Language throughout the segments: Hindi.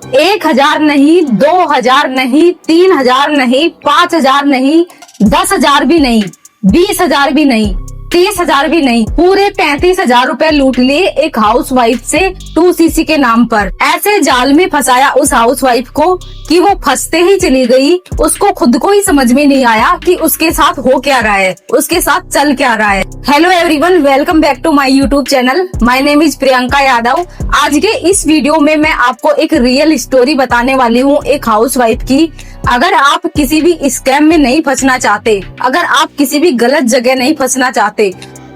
1,000 नहीं, 2,000 नहीं, 3,000 नहीं, 5,000 नहीं, 10,000 भी नहीं, 20,000 भी नहीं, 30,000 भी नहीं, पूरे 35,000 रुपए लूट लिए एक हाउसवाइफ से 2cc के नाम पर। ऐसे जाल में फंसाया उस हाउसवाइफ को कि वो फंसते ही चली गई। उसको खुद को ही समझ में नहीं आया कि उसके साथ हो क्या रहा है, उसके साथ चल क्या रहा है। Hello everyone, welcome back to my YouTube channel. My name is Priyanka Yadav. आज के इस वीडियो में मैं आपको एक रियल स्टोरी बताने वाली हूँ एक हाउसवाइफ की। अगर आप किसी भी स्कैम में नहीं फंसना चाहते, अगर आप किसी भी गलत जगह नहीं फंसना चाहते,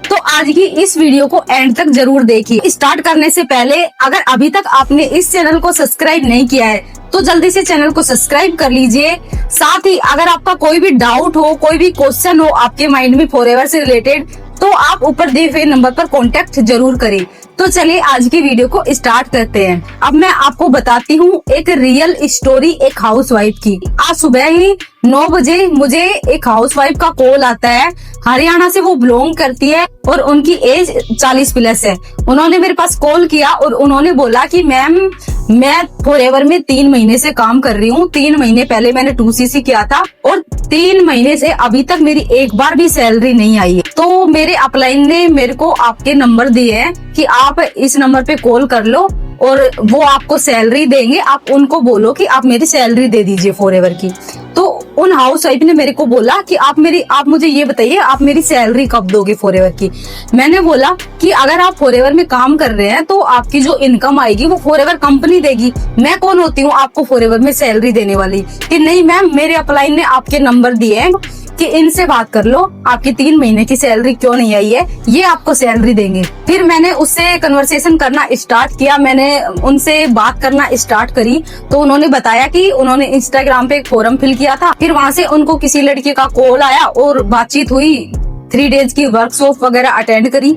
तो आज की इस वीडियो को एंड तक जरूर देखिए। स्टार्ट करने से पहले अगर अभी तक आपने इस चैनल को सब्सक्राइब नहीं किया है तो जल्दी से चैनल को सब्सक्राइब कर लीजिए। साथ ही अगर आपका कोई भी डाउट हो, कोई भी क्वेश्चन हो आपके माइंड में फॉरएवर से रिलेटेड, तो आप ऊपर दिए हुए नंबर पर कांटेक्ट जरूर करें। तो चलिए आज की वीडियो को स्टार्ट करते हैं। अब मैं आपको बताती हूँ एक रियल स्टोरी एक हाउसवाइफ की। आज सुबह ही 9 बजे मुझे एक हाउसवाइफ का कॉल आता है। हरियाणा से वो बिलोंग करती है और उनकी एज 40 प्लस है। उन्होंने मेरे पास कॉल किया और उन्होंने बोला कि मैम, मैं फॉरएवर में 3 महीने से काम कर रही हूँ। 3 महीने पहले मैंने 2cc किया था और 3 महीने से अभी तक मेरी एक बार भी सैलरी नहीं आई है। तो मेरे अपलाइन ने मेरे को आपके नंबर दिए हैं कि आप इस नंबर पे कॉल कर लो और वो आपको सैलरी देंगे। आप उनको बोलो कि आप मेरी सैलरी दे दीजिए फॉरएवर की। तो उन हाउसवाइफ ने मेरे को बोला कि आप मुझे ये बताइए, आप मेरी सैलरी कब दोगे फॉरएवर की। मैंने बोला कि अगर आप फॉरएवर में काम कर रहे हैं तो आपकी जो इनकम आएगी वो फॉरएवर कंपनी देगी। मैं कौन होती हूँ आपको फॉरएवर में सैलरी देने वाली। कि नहीं मैम, मेरे अपलाइन ने आपके नंबर दिए हैं कि इनसे बात कर लो, आपकी 3 महीने की सैलरी क्यों नहीं आई है, ये आपको सैलरी देंगे। फिर मैंने उससे कन्वर्सेशन करना स्टार्ट किया, मैंने उनसे बात करना स्टार्ट करी। तो उन्होंने बताया कि उन्होंने इंस्टाग्राम पे एक फॉर्म फिल किया था। फिर वहां से उनको किसी लड़के का कॉल आया और बातचीत हुई। 3 डेज की वर्कशॉप वगैरह अटेंड करी।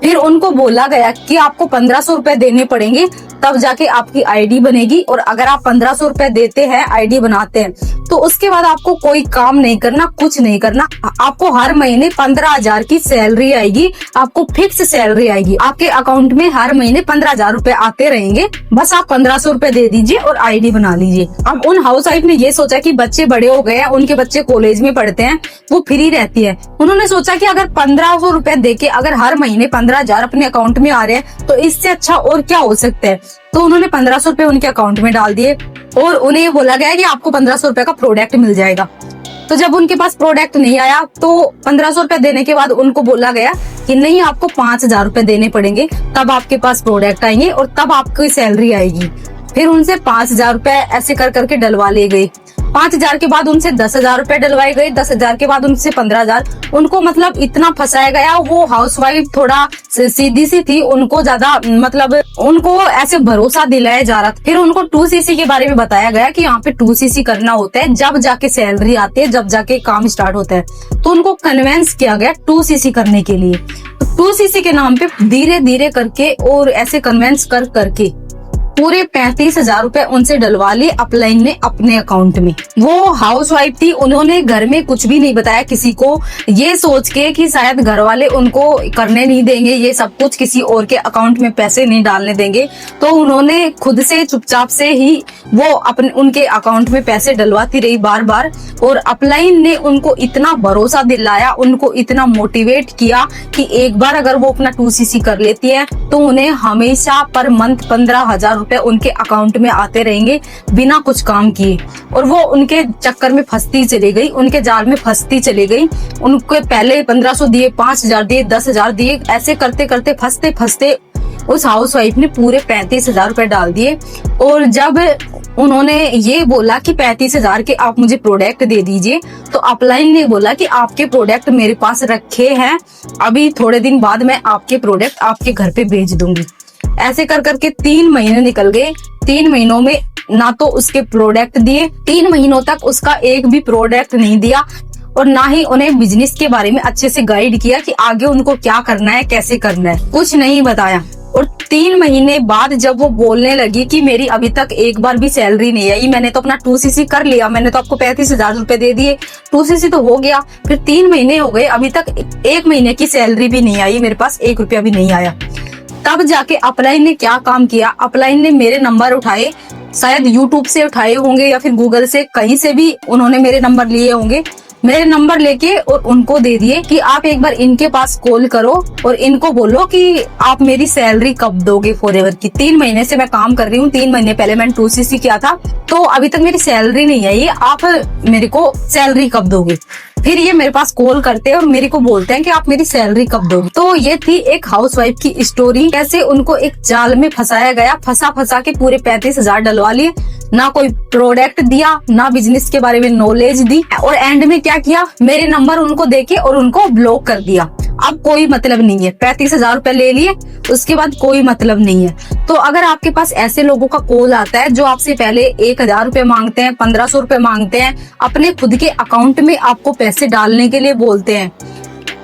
फिर उनको बोला गया कि आपको 1500 रुपए देने पड़ेंगे, तब जाके आपकी आईडी बनेगी। और अगर आप 1500 रुपए देते हैं, आईडी बनाते हैं, तो उसके बाद आपको कोई काम नहीं करना, कुछ नहीं करना। आपको हर महीने 15,000 की सैलरी आएगी। आपको फिक्स सैलरी आएगी। आपके अकाउंट में हर महीने 15,000 रुपए आते रहेंगे। बस आप 1500 रुपए दे दीजिए और आईडी बना लीजिए। अब उन हाउसवाइफ ने ये सोचा कि बच्चे बड़े हो गए हैं, उनके बच्चे कॉलेज में पढ़ते हैं, वो फ्री रहती है। उन्होंने सोचा कि अगर 1500 रुपए देके अगर हर महीने 15,000 अपने अकाउंट में आ रहे हैं तो इससे अच्छा और क्या हो सकता है। तो उन्होंने 1500 रुपए उनके अकाउंट में डाल दिए और उन्हें ये बोला गया कि आपको 1500 रुपए का प्रोडक्ट मिल जाएगा। तो जब उनके पास प्रोडक्ट नहीं आया तो 1500 रुपए देने के बाद उनको बोला गया कि नहीं, आपको 5,000 रुपए देने पड़ेंगे, तब आपके पास प्रोडक्ट आएंगे और तब आपकी सैलरी आएगी। फिर उनसे 5,000 रुपए ऐसे कर करके डलवा लिए गए। 5,000 के बाद उनसे 10,000 रुपए डलवाए गए। 10,000 के बाद उनसे 15,000। उनको मतलब इतना फंसाया गया। वो हाउसवाइफ थोड़ा सीधी सी थी, उनको ज्यादा उनको ऐसे भरोसा दिलाया जा रहा था। फिर उनको 2cc के बारे में बताया गया कि यहाँ पे 2cc करना होता है, जब जाके सैलरी आती है, जब जाके काम स्टार्ट होता है। तो उनको कन्वेंस किया गया 2cc करने के लिए। 2cc के नाम पे धीरे धीरे करके और ऐसे कन्वेंस कर करके पूरे 35,000 रुपए उनसे डलवा लिए अपलाइन ने अपने अकाउंट में। वो हाउसवाइफ थी, उन्होंने घर में कुछ भी नहीं बताया किसी को, ये सोच के कि शायद घर वाले उनको करने नहीं देंगे, ये सब कुछ किसी और के अकाउंट में पैसे नहीं डालने देंगे। तो उन्होंने खुद से चुपचाप से ही वो उनके अकाउंट में पैसे डलवाती रही बार बार। और अपलाइन ने उनको इतना भरोसा दिलाया, उनको इतना मोटिवेट किया कि एक बार अगर वो अपना 2cc कर लेती है तो उन्हें हमेशा पर मंथ 15,000 रुपए उनके अकाउंट में आते रहेंगे बिना कुछ काम किए। और वो उनके चक्कर में फंसती चली गई, उनके जाल में फंसती चली गई। उनको पहले 1500 दिए, 5,000 दिए, 10,000 दिए, ऐसे करते करते फंसते फंसते उस हाउसवाइफ ने पूरे 35,000 रुपए डाल दिए। और जब उन्होंने ये बोला कि 35,000 के आप मुझे प्रोडक्ट दे दीजिए, तो अपलाइन ने बोला कि आपके प्रोडक्ट मेरे पास रखे हैं, अभी थोड़े दिन बाद मैं आपके प्रोडक्ट आपके घर पे भेज दूंगी। ऐसे कर करके 3 महीने निकल गए। 3 महीनों में ना तो उसके प्रोडक्ट दिए, 3 महीनों तक उसका एक भी प्रोडक्ट नहीं दिया और ना ही उन्हें बिजनेस के बारे में अच्छे से गाइड किया कि आगे उनको क्या करना है, कैसे करना है, कुछ नहीं बताया। और 3 महीने बाद जब वो बोलने लगी कि मेरी अभी तक एक बार भी सैलरी नहीं आई, मैंने तो अपना 2cc कर लिया, मैंने तो आपको 35,000 रुपए दे दिए, 2cc तो हो गया, फिर 3 महीने हो गए, अभी तक 1 महीने की सैलरी भी नहीं आई, मेरे पास 1 रुपया भी नहीं आया। तब जाके अपलाइन ने क्या काम किया, अपलाइन ने मेरे नंबर उठाए, शायद यूट्यूब से उठाए होंगे या फिर गूगल से, कहीं से भी उन्होंने मेरे नंबर लिए होंगे। मेरे नंबर लेके और उनको दे दिए कि आप एक बार इनके पास कॉल करो और इनको बोलो कि आप मेरी सैलरी कब दोगे फॉरएवर की। 3 महीने से मैं काम कर रही हूँ, 3 महीने पहले मैंने 2cc किया था, तो अभी तक मेरी सैलरी नहीं आई, आप मेरे को सैलरी कब दोगे। फिर ये मेरे पास कॉल करते हैं और मेरे को बोलते हैं कि आप मेरी सैलरी कब दोगे। तो ये थी एक हाउसवाइफ की स्टोरी, कैसे उनको एक जाल में फंसाया गया, फंसा के पूरे 35,000 डलवा लिए, ना कोई प्रोडक्ट दिया, ना बिजनेस के बारे में नॉलेज दी, और एंड में क्या किया, मेरे नंबर उनको देके और उनको ब्लॉक कर दिया। अब कोई मतलब नहीं है, 35,000 रुपए ले लिए, उसके बाद कोई मतलब नहीं है। तो अगर आपके पास ऐसे लोगों का कॉल आता है जो आपसे पहले 1,000 रुपए मांगते हैं, 1,500 रुपए मांगते हैं, अपने खुद के अकाउंट में आपको पैसे डालने के लिए बोलते हैं,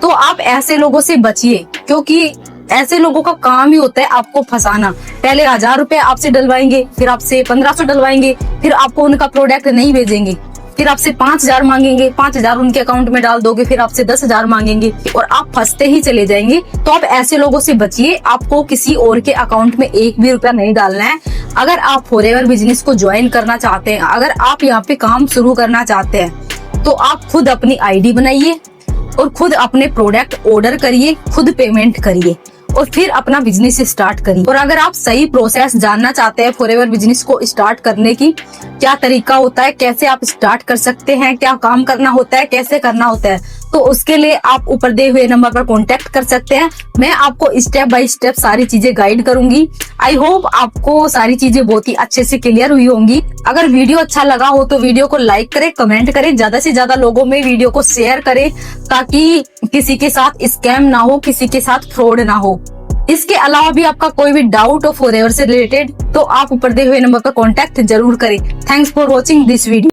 तो आप ऐसे लोगों से बचिए, क्योंकि ऐसे लोगों का काम ही होता है आपको फंसाना। पहले 1,000 रुपए आपसे डलवाएंगे, फिर आपसे 1,500 डलवाएंगे, फिर आपको उनका प्रोडक्ट नहीं भेजेंगे, फिर आपसे 5,000 मांगेंगे, 5,000 उनके अकाउंट में डाल दोगे, फिर आपसे 10,000 मांगेंगे और आप फंसते ही चले जाएंगे। तो आप ऐसे लोगों से बचिए, आपको किसी और के अकाउंट में 1 भी रुपया नहीं डालना है। अगर आप फॉरएवर बिजनेस को ज्वाइन करना चाहते हैं, अगर आप यहाँ पे काम शुरू करना चाहते हैं, तो आप खुद अपनी आईडी बनाइए और खुद अपने प्रोडक्ट ऑर्डर करिए, खुद पेमेंट करिए और फिर अपना बिजनेस स्टार्ट करिए। और अगर आप सही प्रोसेस जानना चाहते हैं फॉरएवर बिजनेस को स्टार्ट करने की, क्या तरीका होता है, कैसे आप स्टार्ट कर सकते हैं, क्या काम करना होता है, कैसे करना होता है, तो उसके लिए आप ऊपर दिए हुए नंबर पर कांटेक्ट कर सकते हैं। मैं आपको स्टेप बाय स्टेप सारी चीजें गाइड करूंगी। आई होप आपको सारी चीजें बहुत ही अच्छे से क्लियर हुई होंगी। अगर वीडियो अच्छा लगा हो तो वीडियो को लाइक करें, कमेंट करें, ज्यादा से ज्यादा लोगों में वीडियो को शेयर करें, ताकि किसी के साथ स्कैम ना हो, किसी के साथ फ्रॉड ना हो। इसके अलावा भी आपका कोई भी डाउट हो फॉरएवर से रिलेटेड, तो आप ऊपर दिए हुए नंबर पर कांटेक्ट जरूर करें। Thanks for watching this video.